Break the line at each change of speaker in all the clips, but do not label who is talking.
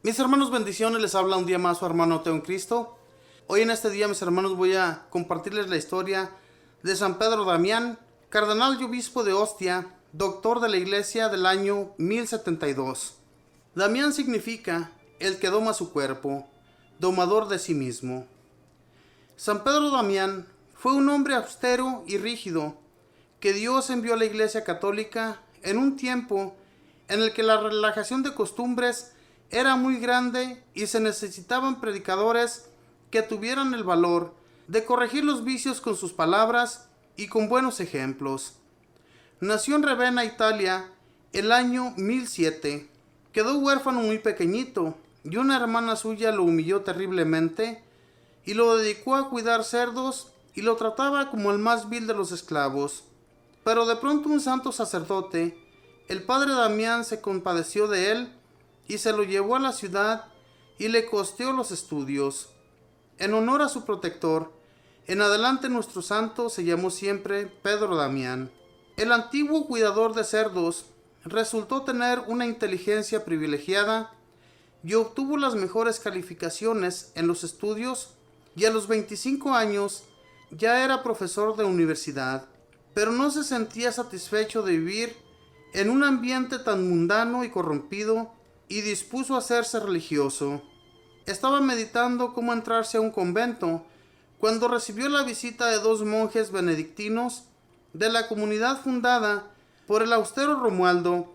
Mis hermanos, bendiciones, les habla un día más su hermano Teo en Cristo. Hoy en este día, mis hermanos, voy a compartirles la historia de San Pedro Damián, cardenal y obispo de Ostia, doctor de la iglesia del año 1072. Damián significa el que doma su cuerpo, domador de sí mismo. San Pedro Damián fue un hombre austero y rígido que Dios envió a la iglesia católica en un tiempo en el que la relajación de costumbres era muy grande y se necesitaban predicadores que tuvieran el valor de corregir los vicios con sus palabras y con buenos ejemplos. Nació en Ravenna, Italia, el año 1007. Quedó huérfano muy pequeñito y una hermana suya lo humilló terriblemente y lo dedicó a cuidar cerdos y lo trataba como el más vil de los esclavos. Pero de pronto un santo sacerdote, el padre Damián, se compadeció de él y se lo llevó a la ciudad y le costeó los estudios. En honor a su protector, en adelante nuestro santo se llamó siempre Pedro Damián. El antiguo cuidador de cerdos resultó tener una inteligencia privilegiada y obtuvo las mejores calificaciones en los estudios, y a los 25 años ya era profesor de universidad, pero no se sentía satisfecho de vivir en un ambiente tan mundano y corrompido y dispuso a hacerse religioso. Estaba meditando cómo entrarse a un convento cuando recibió la visita de dos monjes benedictinos de la comunidad fundada por el austero Romualdo,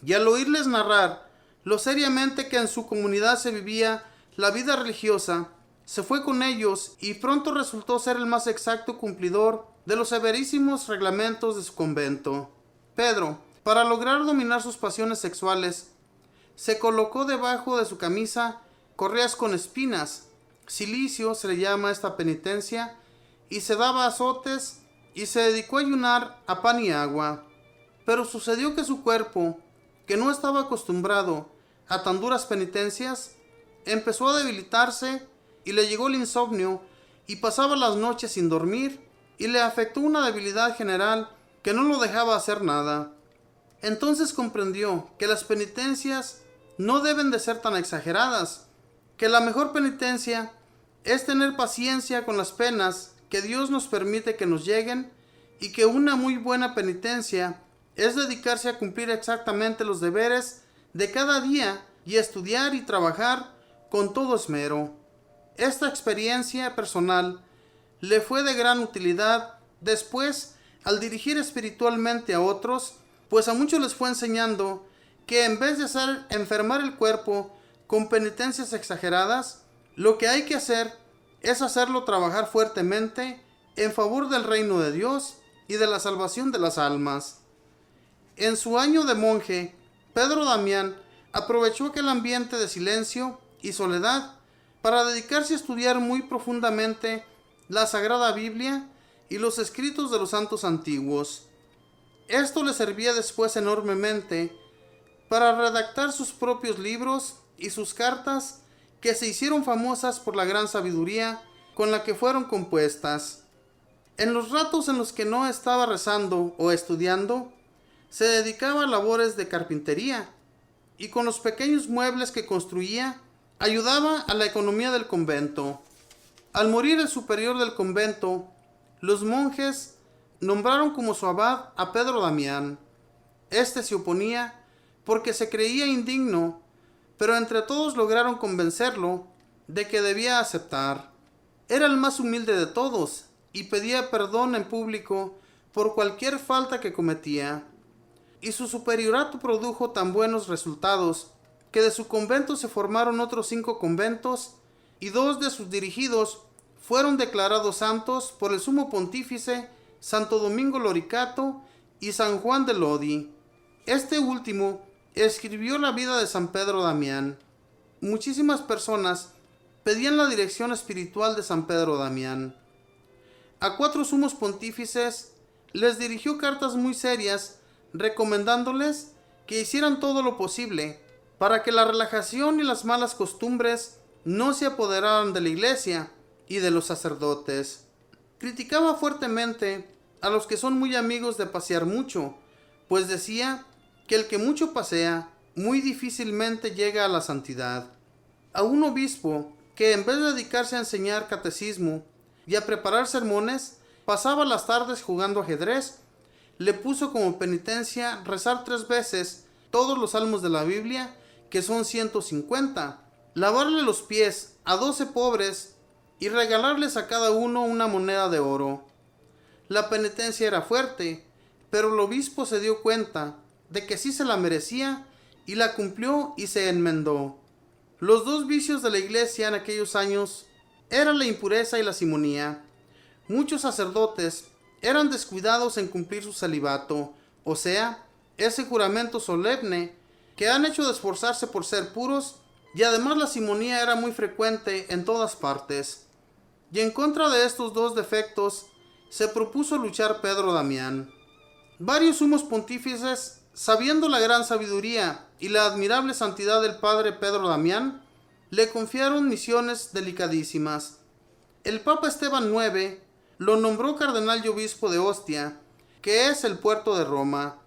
y al oírles narrar lo seriamente que en su comunidad se vivía la vida religiosa, se fue con ellos y pronto resultó ser el más exacto cumplidor de los severísimos reglamentos de su convento. Pedro, para lograr dominar sus pasiones sexuales, se colocó debajo de su camisa correas con espinas, cilicio se le llama esta penitencia, y se daba azotes y se dedicó a ayunar a pan y agua. Pero sucedió que su cuerpo, que no estaba acostumbrado a tan duras penitencias, empezó a debilitarse y le llegó el insomnio y pasaba las noches sin dormir y le afectó una debilidad general que no lo dejaba hacer nada. Entonces comprendió que las penitencias no deben de ser tan exageradas, que la mejor penitencia es tener paciencia con las penas que Dios nos permite que nos lleguen, y que una muy buena penitencia es dedicarse a cumplir exactamente los deberes de cada día y estudiar y trabajar con todo esmero. Esta experiencia personal le fue de gran utilidad después al dirigir espiritualmente a otros, pues a muchos les fue enseñando que en vez de hacer enfermar el cuerpo con penitencias exageradas, lo que hay que hacer es hacerlo trabajar fuertemente en favor del reino de Dios y de la salvación de las almas. En su año de monje, Pedro Damián aprovechó aquel ambiente de silencio y soledad para dedicarse a estudiar muy profundamente la Sagrada Biblia y los escritos de los santos antiguos. Esto le servía después enormemente para redactar sus propios libros y sus cartas, que se hicieron famosas por la gran sabiduría con la que fueron compuestas. En los ratos en los que no estaba rezando o estudiando, se dedicaba a labores de carpintería, y con los pequeños muebles que construía ayudaba a la economía del convento. Al morir el superior del convento, los monjes nombraron como su abad a Pedro Damián. Este se oponía porque se creía indigno, pero entre todos lograron convencerlo de que debía aceptar. Era el más humilde de todos y pedía perdón en público por cualquier falta que cometía. Y su superiorato produjo tan buenos resultados que de su convento se formaron otros 5 conventos, y 2 de sus dirigidos fueron declarados santos por el sumo pontífice Santo Domingo Loricato y San Juan de Lodi. Este último escribió la vida de San Pedro Damián. Muchísimas personas pedían la dirección espiritual de San Pedro Damián. A 4 sumos pontífices les dirigió cartas muy serias recomendándoles que hicieran todo lo posible para que la relajación y las malas costumbres no se apoderaran de la iglesia y de los sacerdotes. Criticaba fuertemente a los que son muy amigos de pasear mucho, pues decía que el que mucho pasea muy difícilmente llega a la santidad. a un obispo que, en vez de dedicarse a enseñar catecismo y a preparar sermones, pasaba las tardes jugando ajedrez, le puso como penitencia rezar 3 veces todos los salmos de la Biblia, que son 150, lavarle los pies a 12 pobres y regalarles a cada uno una moneda de oro. La penitencia era fuerte, pero el obispo se dio cuenta de que sí se la merecía y la cumplió y se enmendó. Los 2 vicios de la iglesia en aquellos años eran la impureza y la simonía. Muchos sacerdotes eran descuidados en cumplir su celibato, o sea, ese juramento solemne que han hecho de esforzarse por ser puros, y además la simonía era muy frecuente en todas partes. Y en contra de estos 2 defectos se propuso luchar Pedro Damián. Varios sumos pontífices, sabiendo la gran sabiduría y la admirable santidad del padre Pedro Damián, le confiaron misiones delicadísimas. El Papa Esteban IX lo nombró cardenal y obispo de Ostia, que es el puerto de Roma.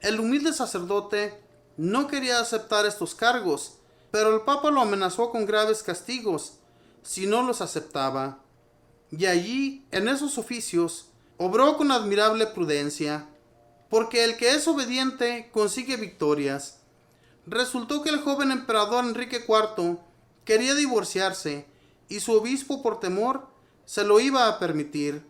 El humilde sacerdote no quería aceptar estos cargos, pero el Papa lo amenazó con graves castigos si no los aceptaba. Y allí, en esos oficios, obró con admirable prudencia, porque el que es obediente consigue victorias. Resultó que el joven emperador Enrique IV quería divorciarse, y su obispo, por temor, se lo iba a permitir.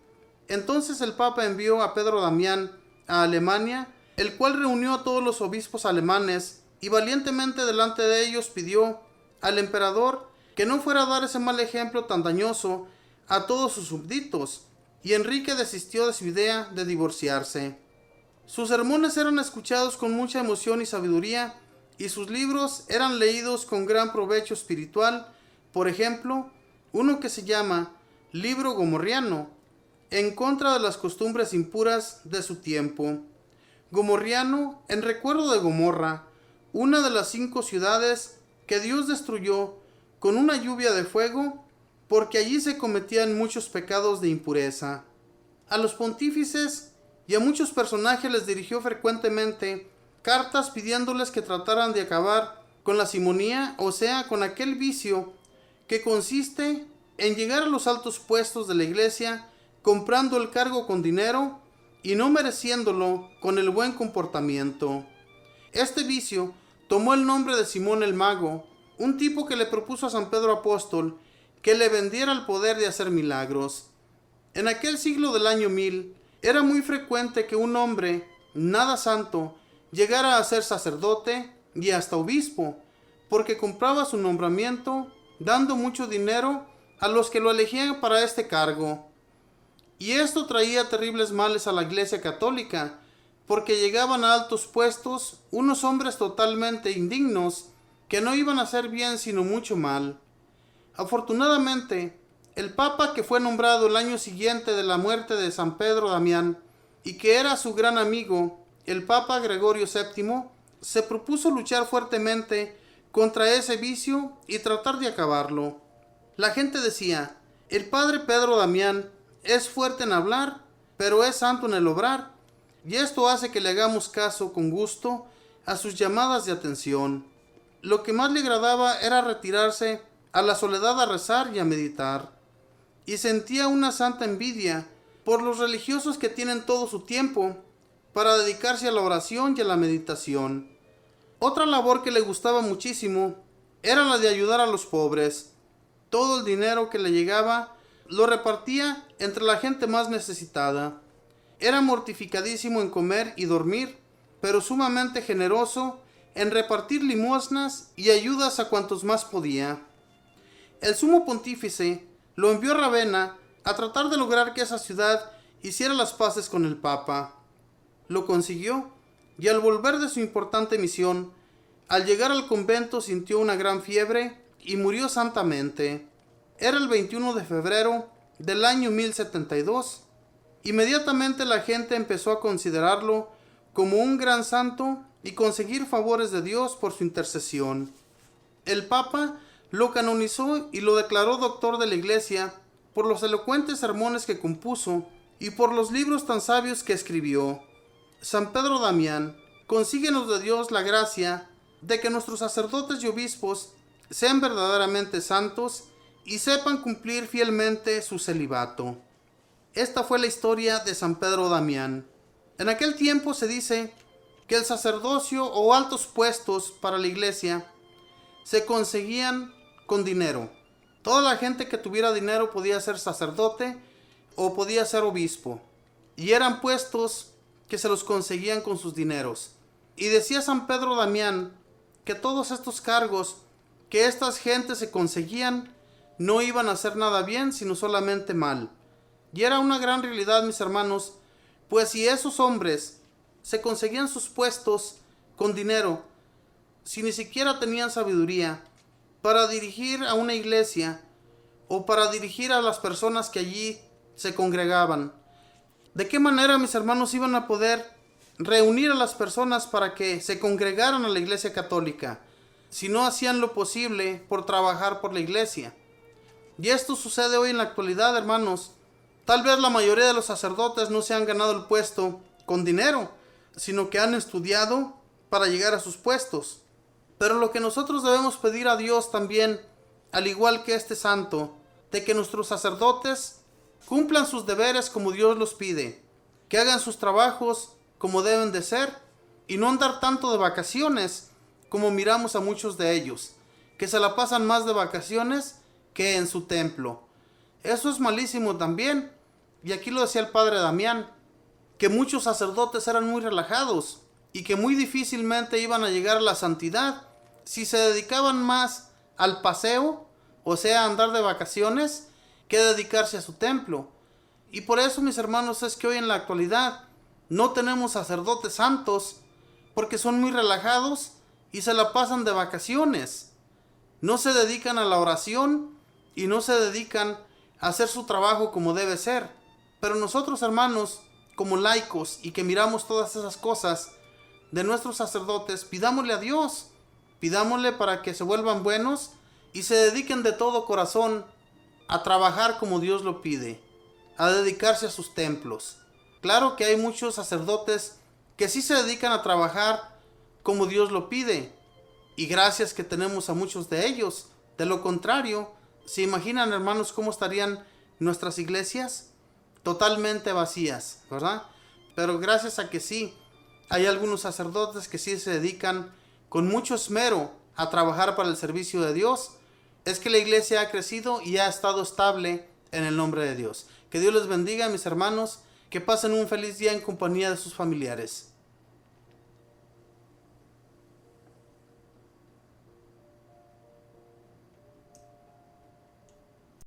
Entonces el Papa envió a Pedro Damián a Alemania, el cual reunió a todos los obispos alemanes y valientemente delante de ellos pidió al emperador que no fuera a dar ese mal ejemplo tan dañoso a todos sus súbditos, y Enrique desistió de su idea de divorciarse. Sus sermones eran escuchados con mucha emoción y sabiduría, y sus libros eran leídos con gran provecho espiritual. Por ejemplo, uno que se llama Libro Gomorriano, en contra de las costumbres impuras de su tiempo. Gomorriano, en recuerdo de Gomorra, una de las 5 ciudades que Dios destruyó con una lluvia de fuego, porque allí se cometían muchos pecados de impureza. A los pontífices y a muchos personajes les dirigió frecuentemente cartas pidiéndoles que trataran de acabar con la simonía, o sea, con aquel vicio que consiste en llegar a los altos puestos de la iglesia comprando el cargo con dinero y no mereciéndolo con el buen comportamiento. Este vicio tomó el nombre de Simón el Mago, un tipo que le propuso a San Pedro Apóstol que le vendiera el poder de hacer milagros. En aquel siglo del año 1000, era muy frecuente que un hombre, nada santo, llegara a ser sacerdote y hasta obispo, porque compraba su nombramiento dando mucho dinero a los que lo elegían para este cargo. Y esto traía terribles males a la Iglesia católica, porque llegaban a altos puestos unos hombres totalmente indignos que no iban a hacer bien sino mucho mal. Afortunadamente, el Papa, que fue nombrado el año siguiente de la muerte de San Pedro Damián y que era su gran amigo, el Papa Gregorio VII, se propuso luchar fuertemente contra ese vicio y tratar de acabarlo. La gente decía: el padre Pedro Damián es fuerte en hablar, pero es santo en el obrar, y esto hace que le hagamos caso con gusto a sus llamadas de atención. Lo que más le agradaba era retirarse a la soledad a rezar y a meditar, y sentía una santa envidia por los religiosos que tienen todo su tiempo para dedicarse a la oración y a la meditación. Otra labor que le gustaba muchísimo era la de ayudar a los pobres. Todo el dinero que le llegaba lo repartía entre la gente más necesitada. Era mortificadísimo en comer y dormir, pero sumamente generoso en repartir limosnas y ayudas a cuantos más podía. El sumo pontífice lo envió a Ravenna a tratar de lograr que esa ciudad hiciera las paces con el Papa. Lo consiguió, y al volver de su importante misión, al llegar al convento sintió una gran fiebre y murió santamente. Era el 21 de febrero del año 1072. Inmediatamente la gente empezó a considerarlo como un gran santo y conseguir favores de Dios por su intercesión. El Papa lo canonizó y lo declaró doctor de la Iglesia por los elocuentes sermones que compuso y por los libros tan sabios que escribió. San Pedro Damián, consíguenos de Dios la gracia de que nuestros sacerdotes y obispos sean verdaderamente santos y sepan cumplir fielmente su celibato. Esta fue la historia de San Pedro Damián. En aquel tiempo se dice que el sacerdocio o altos puestos para la iglesia se conseguían con dinero. Toda la gente que tuviera dinero podía ser sacerdote o podía ser obispo. Y eran puestos que se los conseguían con sus dineros. Y decía San Pedro Damián que todos estos cargos que estas gentes se conseguían no iban a hacer nada bien, sino solamente mal. Y era una gran realidad, mis hermanos, pues si esos hombres se conseguían sus puestos con dinero, si ni siquiera tenían sabiduría para dirigir a una iglesia o para dirigir a las personas que allí se congregaban, ¿de qué manera, mis hermanos, iban a poder reunir a las personas para que se congregaran a la iglesia católica si no hacían lo posible por trabajar por la iglesia? Y esto sucede hoy en la actualidad, hermanos. Tal vez la mayoría de los sacerdotes no se han ganado el puesto con dinero, sino que han estudiado para llegar a sus puestos. Pero lo que nosotros debemos pedir a Dios también, al igual que este santo, de que nuestros sacerdotes cumplan sus deberes como Dios los pide, que hagan sus trabajos como deben de ser y no andar tanto de vacaciones como miramos a muchos de ellos, que se la pasan más de vacaciones que en su templo. Eso es malísimo también. Y aquí lo decía el padre Damián, que muchos sacerdotes eran muy relajados y que muy difícilmente iban a llegar a la santidad si se dedicaban más al paseo, o sea, a andar de vacaciones, que dedicarse a su templo. Y por eso, mis hermanos, es que hoy en la actualidad no tenemos sacerdotes santos, porque son muy relajados y se la pasan de vacaciones. No se dedican a la oración y no se dedican a hacer su trabajo como debe ser. Pero nosotros, hermanos, como laicos y que miramos todas esas cosas de nuestros sacerdotes, pidámosle a Dios, pidámosle para que se vuelvan buenos y se dediquen de todo corazón a trabajar como Dios lo pide, a dedicarse a sus templos. Claro que hay muchos sacerdotes que sí se dedican a trabajar como Dios lo pide, y gracias que tenemos a muchos de ellos. De lo contrario, ¿se imaginan, hermanos, cómo estarían nuestras iglesias? Totalmente vacías, ¿verdad? Pero gracias a que sí, hay algunos sacerdotes que sí se dedican con mucho esmero a trabajar para el servicio de Dios, es que la iglesia ha crecido y ha estado estable en el nombre de Dios. Que Dios les bendiga, mis hermanos, que pasen un feliz día en compañía de sus familiares.